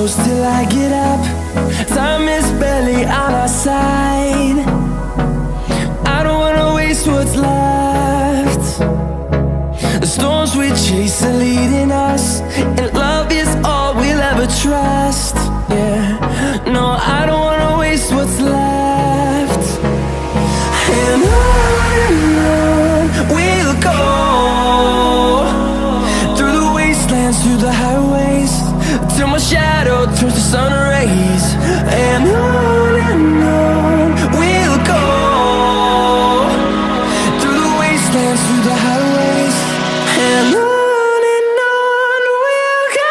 close till I get up. Time is barely on our side. I don't wanna waste what's left. The storms we chase are leading us, and love is all we'll ever trust. Yeah, no, I don't wanna waste what's left. And on we'll go, through the wastelands, through the highways, till my shadow turns to sun rays. And on we'll go, through the wastelands, through the highways, and on we'll go.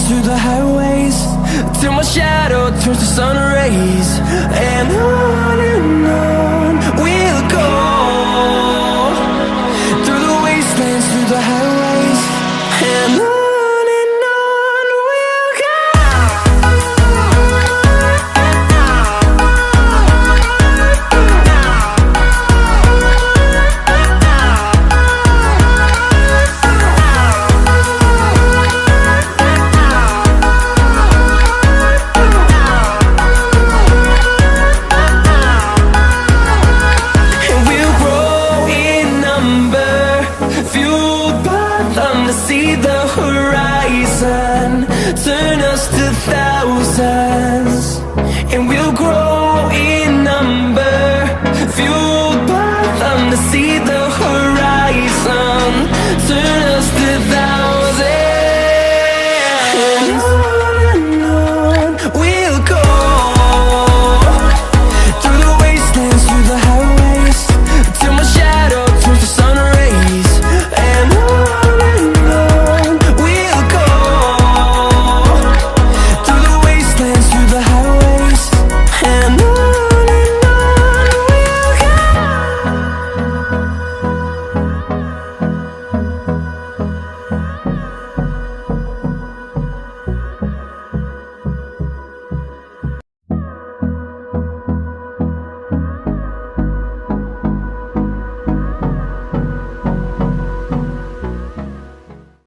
Through the highways, till my shadow turns to sun rays. And on we'll go, through the wastelands, through the highways, and on we'll go. See the horizon turn us to thousands, and we'll grow in number, fueled by them to see the